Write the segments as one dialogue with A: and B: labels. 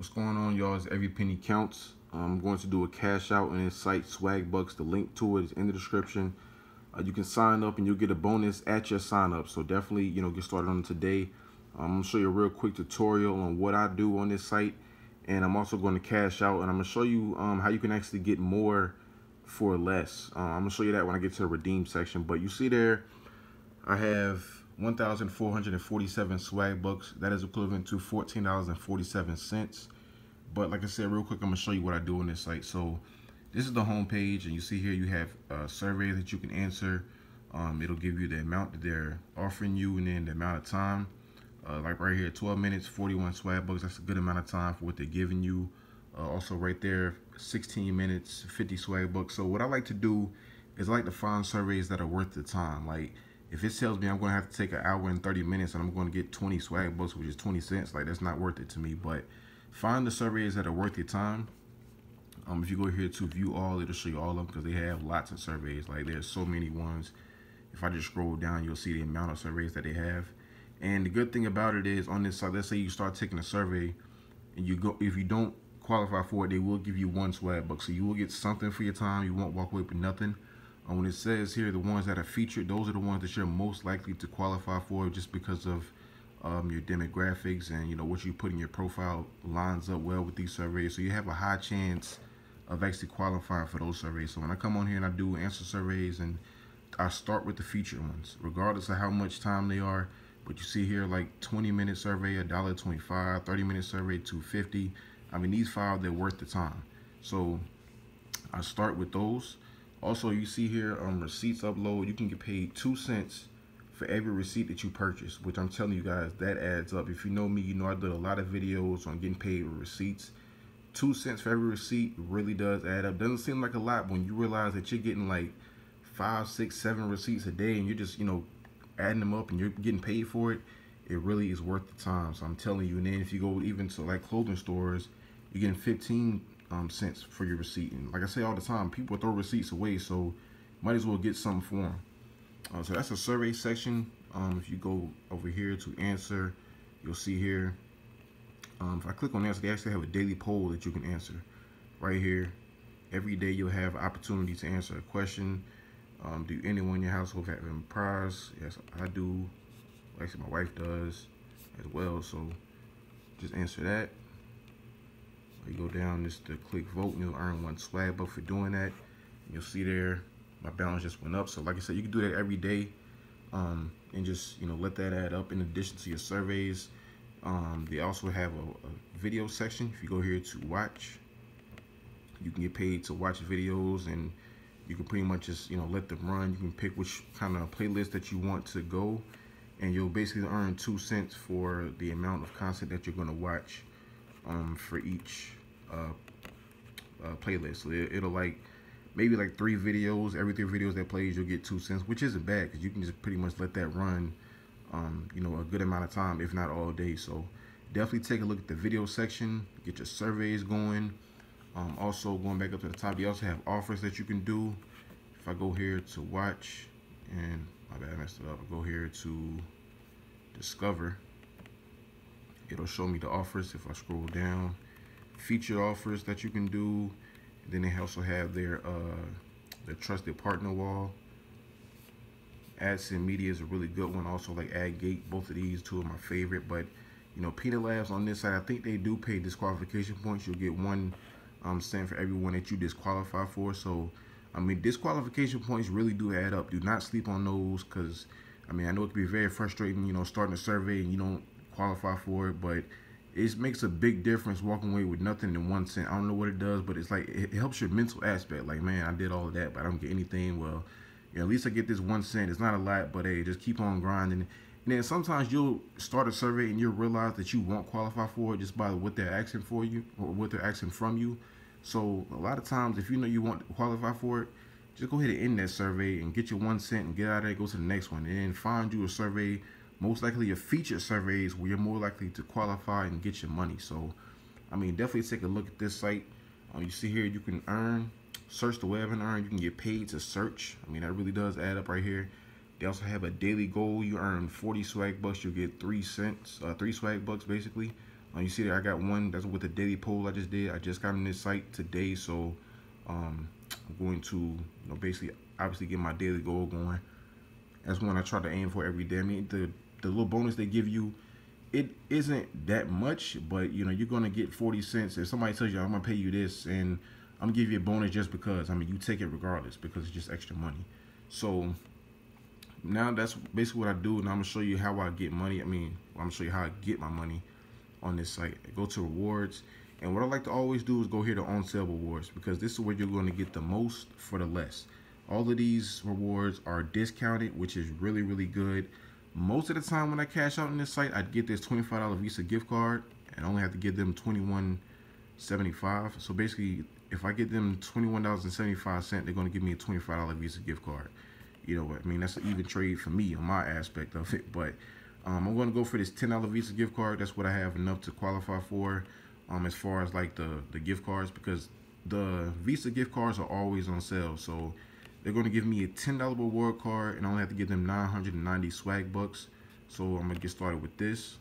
A: What's going on, y'all? It's Every Penny Counts. I'm going to do a cash out on this site, Swag Bucks. The link to it is in the description. You can sign up and you'll get a bonus at your sign up. So definitely, get started on it today. I'm going to show you a real quick tutorial on what I do on this site. And I'm also going to cash out, and I'm going to show you how you can actually get more for less. I'm going to show you that when I get to the redeem section. But you see there, I have 1,447 swag bucks. That is equivalent to $14.47. But like I said, real quick, I'm gonna show you what I do on this site. So this is the home page, and you see here you have surveys that you can answer. It'll give you the amount that they're offering you, and then the amount of time. Like right here, 12 minutes, 41 swag bucks. That's a good amount of time for what they're giving you. Also right there, 16 minutes, 50 swag bucks. So what I like to do is I like to find surveys that are worth the time. Like, if it tells me I'm going to have to take an hour and 30 minutes and I'm going to get 20 swag bucks, which is 20 cents, like, that's not worth it to me. But find the surveys that are worth your time. If you go here to view all, it'll show you all of them because they have lots of surveys. Like, there's so many ones. If I just scroll down, you'll see the amount of surveys that they have. And the good thing about it is, on this site, let's say you start taking a survey and if you don't qualify for it, they will give you one swag buck. So you will get something for your time. You won't walk away with nothing. When it says here the ones that are featured, those are the ones that you're most likely to qualify for, just because of your demographics and what you put in your profile lines up well with these surveys. So you have a high chance of actually qualifying for those surveys. So when I come on here and I do answer surveys, and I start with the featured ones, regardless of how much time they are. But you see here, like 20-minute survey, $1.25, 30-minute survey, $2.50. I mean, these five, they're worth the time. So I start with those. Also, you see here receipts upload. You can get paid 2 cents for every receipt that you purchase, which I'm telling you guys, that adds up. If you know me, you know I did a lot of videos on getting paid with receipts. 2 cents for every receipt really does add up. Doesn't seem like a lot, but when you realize that you're getting like 5, 6, 7 receipts a day, and you're just adding them up and you're getting paid for it, it really is worth the time. So I'm telling you. And then if you go even to like clothing stores, you're getting 15 cents for your receipt. And like I say all the time, people throw receipts away, so might as well get something for them. So that's a survey section. If you go over here to answer, you'll see here, if I click on answer, they actually have a daily poll that you can answer right here. Every day you'll have opportunity to answer a question. Do anyone in your household have a prize? Yes, I do. Actually, my wife does as well. So just answer that. You go down just to click vote, and you'll earn 1 swag buck for doing that. You'll see there my balance just went up. So like I said, you can do that every day, and just let that add up in addition to your surveys. They also have a video section. If you go here to watch, you can get paid to watch videos, and you can pretty much just let them run. You can pick which kind of playlist that you want to go, and you'll basically earn 2 cents for the amount of content that you're going to watch for each playlist. So it'll like maybe like 3 videos. Every 3 videos that plays, you'll get 2 cents, which isn't bad because you can just pretty much let that run a good amount of time, if not all day. So definitely take a look at the video section, get your surveys going. Also, going back up to the top, you also have offers that you can do. If I go here to watch, and my bad, I messed it up. I go here to discover, it'll show me the offers. If I scroll down, feature offers that you can do. Then they also have their trusted partner wall. AdSense Media is a really good one. Also like AdGate, both of these two are my favorite. But Peanut Labs on this side, I think they do pay disqualification points. You'll get 1 cent for every one that you disqualify for. So I mean, disqualification points really do add up. Do not sleep on those, because I mean, I know it can be very frustrating, starting a survey and you don't qualify for it, but it makes a big difference walking away with nothing than 1 cent. I don't know what it does, but it's like it helps your mental aspect. Like, man, I did all of that, but I don't get anything. Well, at least I get this 1 cent. It's not a lot, but hey, just keep on grinding. And then sometimes you'll start a survey and you'll realize that you won't qualify for it just by what they're asking for you, or what they're asking from you. So a lot of times, if you know you want to qualify for it, just go ahead and end that survey and get your 1 cent and get out of there, go to the next one, and then find you a survey, most likely your featured surveys, where you're more likely to qualify and get your money. So I mean, definitely take a look at this site. You see here, you can earn, search the web and earn. You can get paid to search. I mean, that really does add up right here. They also have a daily goal. You earn 40 swag bucks, you'll get 3 cents, 3 swag bucks basically. You see that I got one that's with the daily poll I just did. I just got on this site today, so I'm going to basically obviously get my daily goal going. That's one I try to aim for every day. I mean, the little bonus they give you, it isn't that much, but you're gonna get 40 cents. If somebody tells you I'm gonna pay you this and I'm gonna give you a bonus just because, I mean, you take it regardless because it's just extra money. So now that's basically what I do, and I'm gonna show you how I get money. I'm gonna show you how I get my money on this site. Go to rewards, and what I like to always do is go here to on sale rewards, because this is where you're going to get the most for the less. All of these rewards are discounted, which is really, really good. Most of the time when I cash out on this site, I'd get this $25 Visa gift card and I only have to give them $21.75. So basically, if I get them $21.75, they're going to give me a $25 Visa gift card. I mean, that's an even trade for me on my aspect of it. But I'm going to go for this $10 Visa gift card. That's what I have enough to qualify for as far as like the gift cards, because the Visa gift cards are always on sale. So they're going to give me a $10 reward card, and I only have to give them 990 swag bucks. So I'm going to get started with this.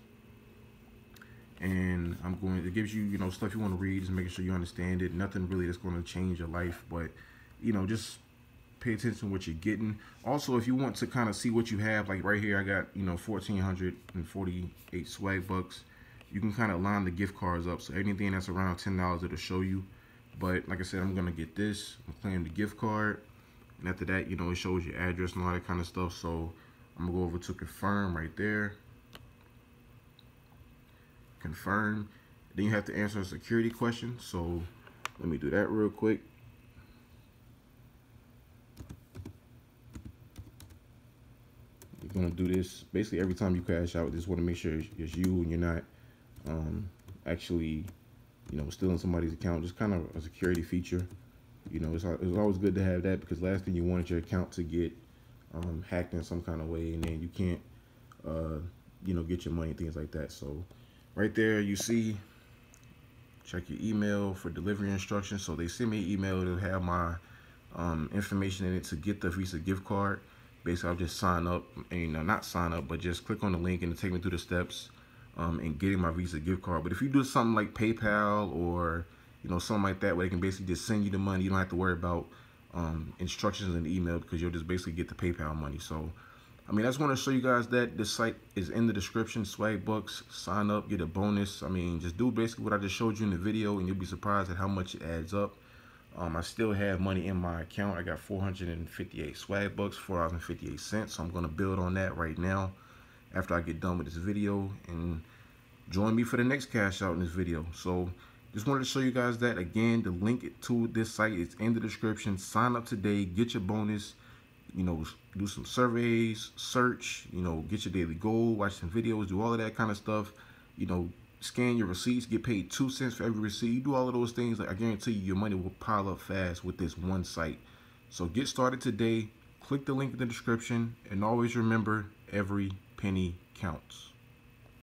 A: And it gives you, stuff you want to read, just making sure you understand it. Nothing really that's going to change your life, but, just pay attention to what you're getting. Also, if you want to kind of see what you have, like right here, I got, 1,448 swag bucks. You can kind of line the gift cards up. So anything that's around $10, it'll show you. But like I said, I'm going to get this. I'm claiming the gift card. And after that, it shows your address and all that kind of stuff. So I'm going to go over to confirm right there. Confirm. Then you have to answer a security question. So let me do that real quick. You're going to do this basically every time you cash out. Just want to make sure it's you and you're not actually, stealing somebody's account. Just kind of a security feature. It's always good to have that, because last thing you want is your account to get hacked in some kind of way, and then you can't, get your money and things like that. So right there, you see, check your email for delivery instructions. So they send me an email to have my information in it to get the Visa gift card. Basically, I'll just sign up, and not sign up, but just click on the link and it'll take me through the steps in getting my Visa gift card. But if you do something like PayPal or something like that, where they can basically just send you the money, you don't have to worry about instructions in the email, because you'll just basically get the PayPal money. So I just want to show you guys that this site is in the description. Swag bucks, sign up, get a bonus. Just do basically what I just showed you in the video, and you'll be surprised at how much it adds up. I still have money in my account. I got 458 swag bucks, 4.58 cents. So I'm going to build on that right now after I get done with this video, and join me for the next cash out in this video. So just wanted to show you guys that. Again, the link to this site is in the description. Sign up today, get your bonus, do some surveys, search, get your daily goal, watch some videos, do all of that kind of stuff. Scan your receipts, get paid 2 cents for every receipt. You do all of those things, like, I guarantee you your money will pile up fast with this one site. So get started today. Click the link in the description, and always remember, every penny counts.